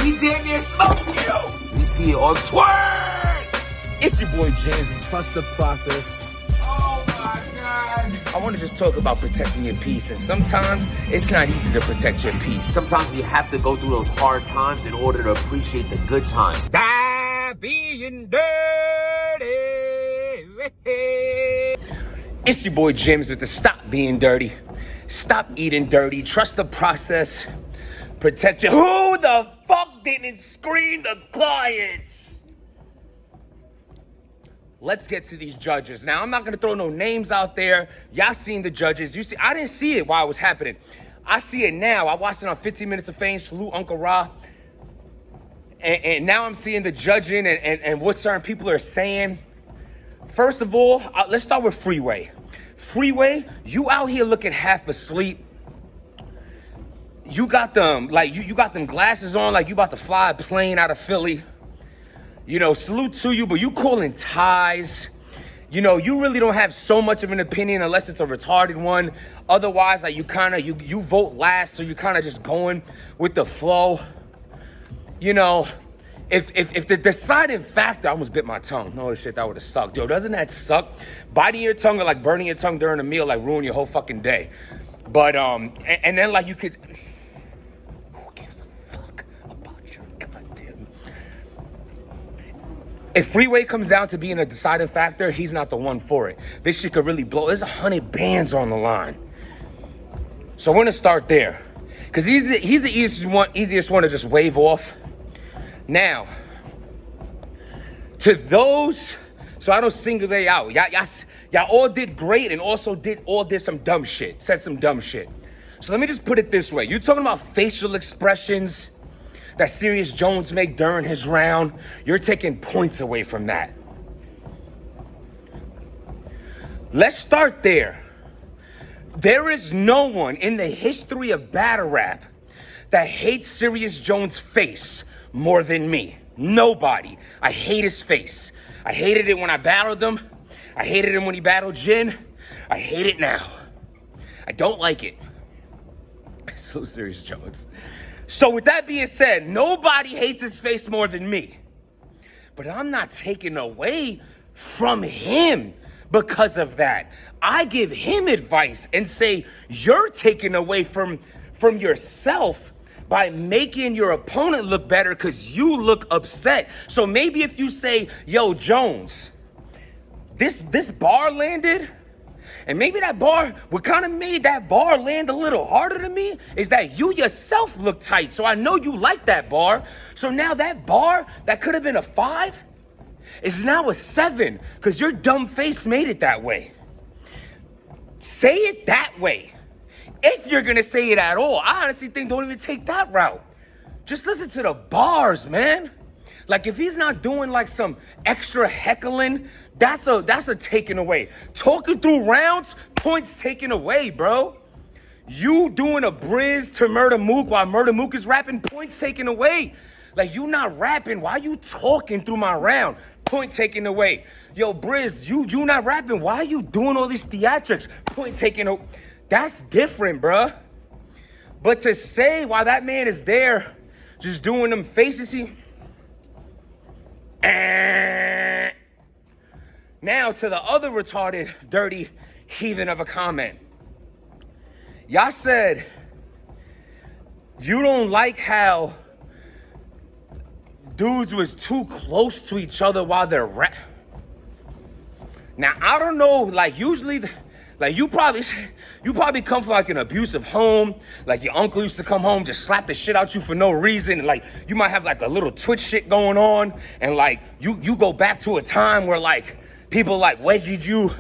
He damn near smoked you. We see it on Twitter. It's your boy James. Trust the process. Oh my God. I want to just talk about protecting your peace. And sometimes it's not easy to protect your peace. Sometimes we have to go through those hard times in order to appreciate the good times. Die being dirty. It's your boy James with the Stop Being Dirty. Stop eating dirty. Trust the process. Protect your... Who the fuck didn't screen the clients? Let's get to these judges. Now, I'm not going to throw no names out there. Y'all seen the judges. You see, I didn't see it while it was happening. I see it now. I watched it on 15 Minutes of Fame. Salute Uncle Ra. And now I'm seeing the judging and what certain people are saying. First of all, let's start with Freeway. Freeway, you out here looking half asleep. You got them, like, you got them glasses on like you about to fly a plane out of Philly. You know, salute to you, but you calling ties. You know, you really don't have so much of an opinion unless it's a retarded one. Otherwise, like, you vote last, so you kind of just going with the flow. You know, if the deciding factor, I almost bit my tongue. No shit, that would have sucked. Yo, doesn't that suck? Biting your tongue or like burning your tongue during a meal, like ruin your whole fucking day. But, and then like you could... If Freeway comes down to being a deciding factor, he's not the one for it. This shit could really blow. There's 100 bands on the line. So we're gonna start there. Cause he's the easiest one to just wave off. Now, to those, so I don't single they out. Y'all all did great and also did some dumb shit, said some dumb shit. So let me just put it this way. You're talking about facial expressions that Serious Jones make during his round. You're taking points away from that. Let's start there. There is no one in the history of battle rap that hates Serious Jones' face more than me. Nobody. I hate his face. I hated it when I battled him. I hated him when he battled Jin. I hate it now. I don't like it. So Serious Jones. So with that being said, nobody hates his face more than me. But I'm not taking away from him because of that. I give him advice and say, you're taking away from yourself by making your opponent look better because you look upset. So maybe if you say, yo, Jones, this bar landed, and maybe that bar, what kind of made that bar land a little harder to me is that you yourself look tight. So I know you like that bar. So now that bar that could have been a 5 is now a 7 because your dumb face made it that way. Say it that way. If you're going to say it at all, I honestly think don't even take that route. Just listen to the bars, man. Like if he's not doing like some extra heckling, that's a taken away. Talking through rounds, points taken away, bro. You doing a Briz to Murder Mook while Murder Mook is rapping, points taken away. Like you not rapping, why you talking through my round? Point taken away. Yo, Briz, you not rapping, why are you doing all these theatrics? Point taken away. That's different, bruh. But to say while that man is there, just doing them faces, now to the other retarded, dirty heathen of a comment. Y'all said you don't like how dudes was too close to each other while they're Now, I don't know, like usually, like you probably come from like an abusive home. Like your uncle used to come home, just slap the shit out you for no reason. And like you might have like a little twitch shit going on. And like you go back to a time where like people like wedged you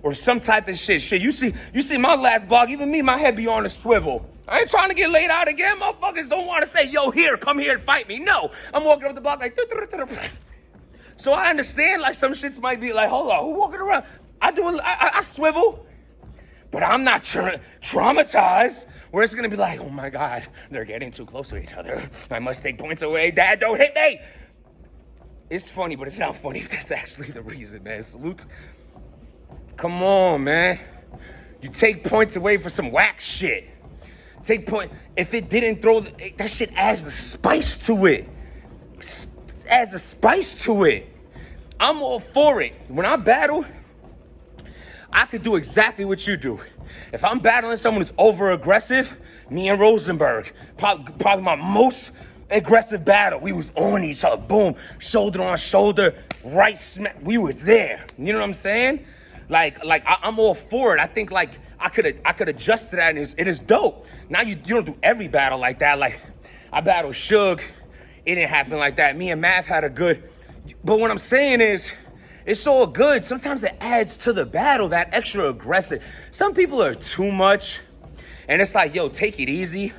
or some type of shit. Shit, you see my last blog, even me, my head be on a swivel. I ain't trying to get laid out again. Motherfuckers don't want to say, yo, come here and fight me. No, I'm walking up the block like, so I understand like some shits might be like, hold on, who walking around? I swivel, but I'm not traumatized where it's gonna be like, oh my God, they're getting too close to each other. I must take points away. Dad, don't hit me. It's funny, but it's not funny if that's actually the reason, man. Salute. Come on, man. You take points away for some whack shit. Take point. If it didn't throw, that shit adds the spice to it. Adds the spice to it. I'm all for it. When I battle, I could do exactly what you do. If I'm battling someone who's over aggressive, me and Rosenberg, probably my most aggressive battle. We was on each other, boom, shoulder on shoulder, right smack. We was there. You know what I'm saying? I'm all for it. I think like I could adjust to that, and it is dope. Now you don't do every battle like that. Like I battled Suge, it didn't happen like that. Me and Math had a good, but what I'm saying is, it's all good. Sometimes it adds to the battle, that extra aggressive. Some people are too much, and it's like, yo, take it easy.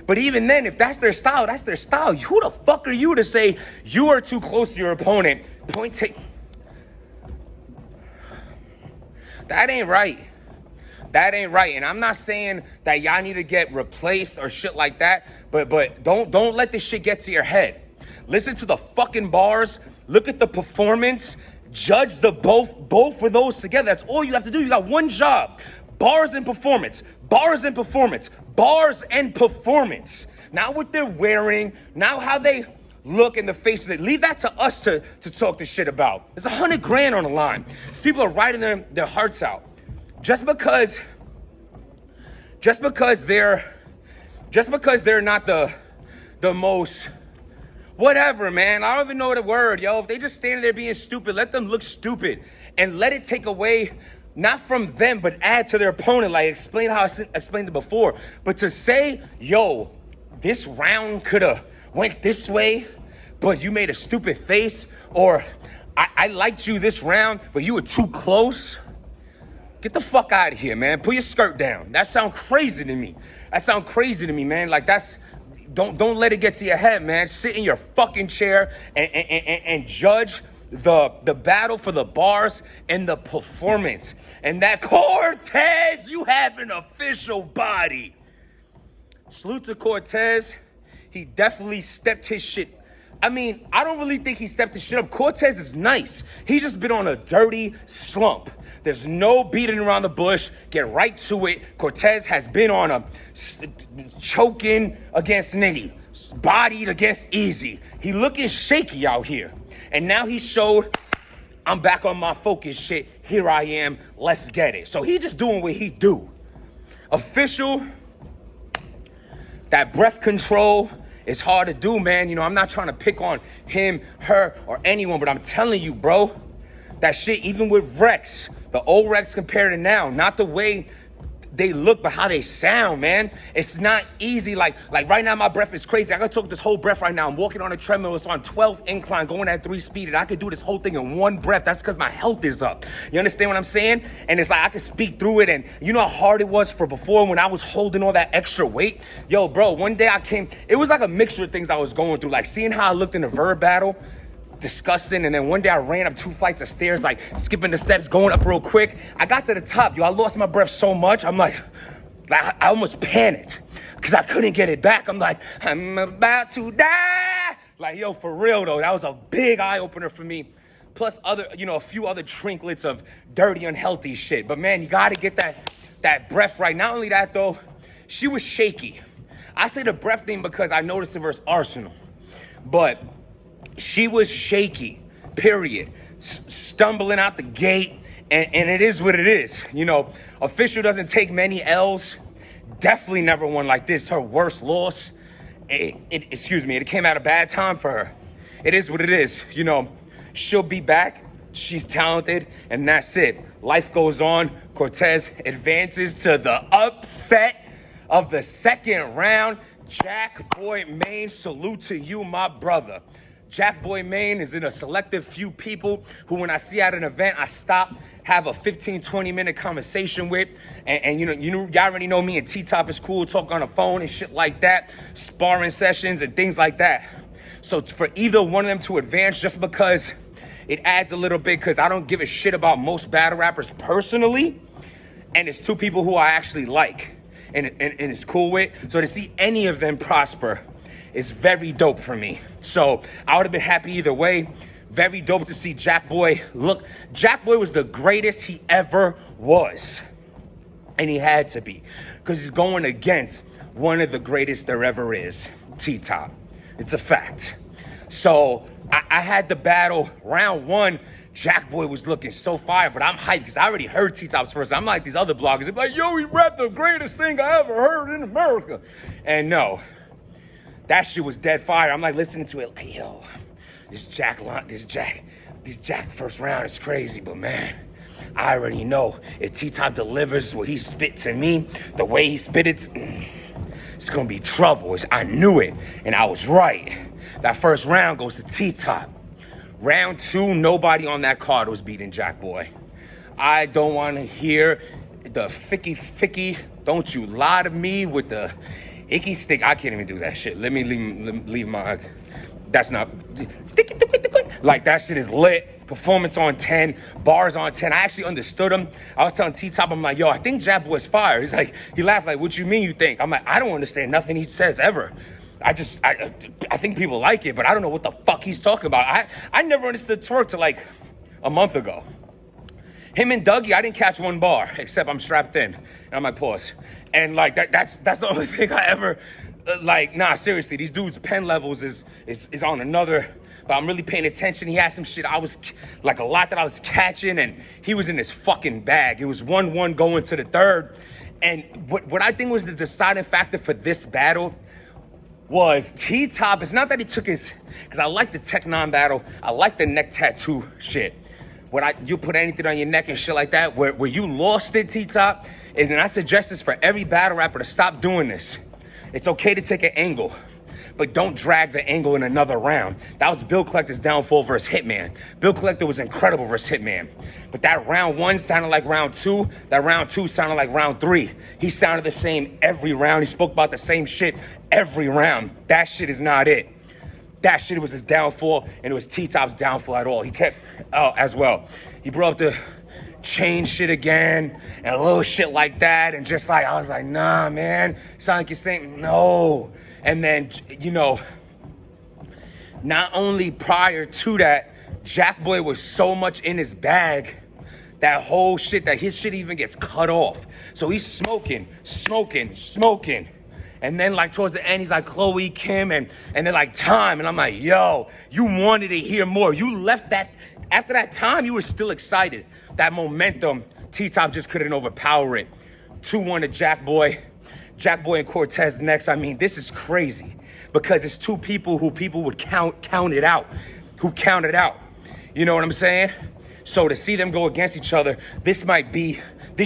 But even then, if that's their style, that's their style. Who the fuck are you to say you are too close to your opponent? That ain't right. That ain't right. And I'm not saying that y'all need to get replaced or shit like that, but don't let this shit get to your head. Listen to the fucking bars. Look at the performance. Judge the both of those together. That's all you have to do. You got one job. Bars and performance. Bars and performance. Bars and performance. Not what they're wearing. Not how they look in the face of it. Leave that to us to talk this shit about. There's $100 grand on the line. These people are writing their hearts out. Just because they're not the most whatever, man. I don't even know the word, yo. If they just standing there being stupid, let them look stupid and let it take away, not from them, but add to their opponent. Like explain how I explained it before. But to say, yo, this round could have went this way, but you made a stupid face, or I liked you this round, but you were too close. Get the fuck out of here, man. Put your skirt down. That sounds crazy to me. Man. Like don't let it get to your head, man. Sit in your fucking chair and judge the battle for the bars and the performance. And that Cortez, you have an official body. Salute to Cortez. He definitely stepped his shit. I mean, I don't really think he stepped his shit up. Cortez is nice. He's just been on a dirty slump. There's no beating around the bush. Get right to it. Cortez has been on a choking against Nitty, bodied against Easy. He looking shaky out here. And now he showed, I'm back on my focus shit. Here I am. Let's get it. So he just doing what he do. Official. That breath control is hard to do, man. You know, I'm not trying to pick on him, her, or anyone, but I'm telling you, bro, that shit, even with Rex, the old Rex compared to now, not the way they look, but how they sound, man. It's not easy. Like right now, my breath is crazy. I gotta talk this whole breath right now. I'm walking on a treadmill. It's on 12 incline, going at 3 speed, and I could do this whole thing in one breath. That's because my health is up. You understand what I'm saying? And it's like I could speak through it. And you know how hard it was for before when I was holding all that extra weight? Yo, bro, one day it was like a mixture of things I was going through. Like seeing how I looked in the verb battle, disgusting. And then one day I ran up 2 flights of stairs, like skipping the steps, going up real quick. I got to the top, yo. I lost my breath so much. I'm like I almost panicked because I couldn't get it back. I'm like, I'm about to die. Like, yo, for real though, that was a big eye opener for me. Plus a few other trinklets of dirty, unhealthy shit. But man, you gotta get that breath right. Not only that though, she was shaky. I say the breath thing because I noticed it versus Arsenal. But she was shaky, period. Stumbling out the gate, and it is what it is. You know, official doesn't take many L's. Definitely never won like this. Her worst loss. It came at a bad time for her. It is what it is. You know, she'll be back. She's talented, and that's it. Life goes on. Cortez advances to the upset of the second round. JAKK Boy Maine, salute to you, my brother. JAKK Boy Maine is in a selective few people who, when I see at an event, I stop, have a 15, 20-minute conversation with. And y'all already know me and T-Top is cool, talk on the phone and shit like that, sparring sessions and things like that. So for either one of them to advance, just because it adds a little bit, because I don't give a shit about most battle rappers personally, and it's two people who I actually like and it's cool with. So to see any of them prosper is very dope for me. So I would have been happy either way. Very dope to see JAKK Boy look. JAKK Boy was the greatest he ever was. And he had to be. Because he's going against one of the greatest there ever is, T-Top. It's a fact. So I had the battle. Round one, JAKK Boy was looking so fire, but I'm hyped because I already heard T-Top's first. I'm like these other bloggers. They're like, yo, he rapped the greatest thing I ever heard in America. And no, that shit was dead fire. I'm like listening to it like, yo, this JAKK first round is crazy, but man, I already know if T-Top delivers what he spit to me, the way he spit it's gonna be trouble. I knew it, and I was right. That first round goes to T-Top. Round two, nobody on that card was beating JAKK Boy. I don't want to hear the ficky, don't you lie to me with the icky stick. I can't even do that shit. Let me leave my, that's not, like that shit is lit. Performance on 10, bars on 10. I actually understood him. I was telling T-Top, I'm like, yo, I think JAKK Boy's fire. He's like, he laughed like, what you mean you think? I'm like, I don't understand nothing he says ever. I think people like it, but I don't know what the fuck he's talking about. I never understood twerk till like a month ago. Him and Dougie, I didn't catch one bar, except I'm strapped in. And I'm like, pause. And like, that's the only thing I ever, like, nah, seriously, these dudes' pen levels is on another, but I'm really paying attention. He had some shit I was, like a lot that I was catching, and he was in his fucking bag. It was 1-1 going to the third. And what I think was the deciding factor for this battle was T-Top. It's not that he took his, because I like the Tech 9 battle. I like the neck tattoo shit. When you put anything on your neck and shit like that, where you lost it, T-Top, and I suggest this for every battle rapper to stop doing this. It's okay to take an angle, but don't drag the angle in another round. That was Bill Collector's downfall versus Hitman. Bill Collector was incredible versus Hitman. But that round one sounded like round two. That round two sounded like round three. He sounded the same every round. He spoke about the same shit every round. That shit is not it. That shit was his downfall, and it was T-Top's downfall at all. He kept, as well. He brought up the chain shit again, and a little shit like that, and just like, I was like, nah, man. Sound like you're saying no. And then, you know, not only prior to that, JAKK Boy was so much in his bag, that whole shit, that his shit even gets cut off. So he's smoking. And then like towards the end, he's like Chloe, Kim, and then like Time. And I'm like, yo, you wanted to hear more. You left that, after that time, you were still excited. That momentum, T-Top just couldn't overpower it. 2-1 to JAKK Boy. JAKK Boy and Cortez next. I mean, this is crazy because it's two people who people would count it out. Who counted out. You know what I'm saying? So to see them go against each other, this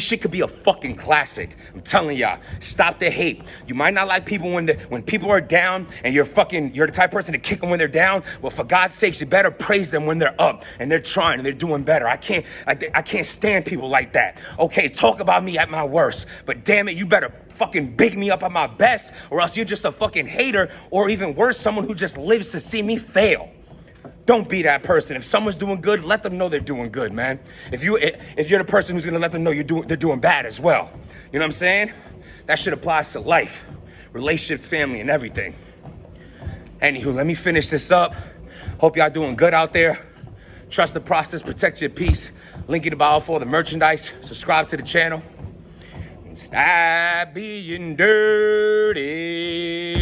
shit could be a fucking classic. I'm telling y'all, stop the hate. You might not like people when people are down and you're the type of person to kick them when they're down. Well, for God's sakes, you better praise them when they're up and they're trying and they're doing better. I can't stand people like that. Okay, talk about me at my worst, but damn it, you better fucking big me up at my best, or else you're just a fucking hater, or even worse, someone who just lives to see me fail. Don't be that person. If someone's doing good, let them know they're doing good, man. If you're the person who's gonna let them know they're doing bad as well. You know what I'm saying? That shit applies to life, relationships, family, and everything. Anywho, let me finish this up. Hope y'all doing good out there. Trust the process, protect your peace. Link in the bio for the merchandise. Subscribe to the channel. Stop being dirty.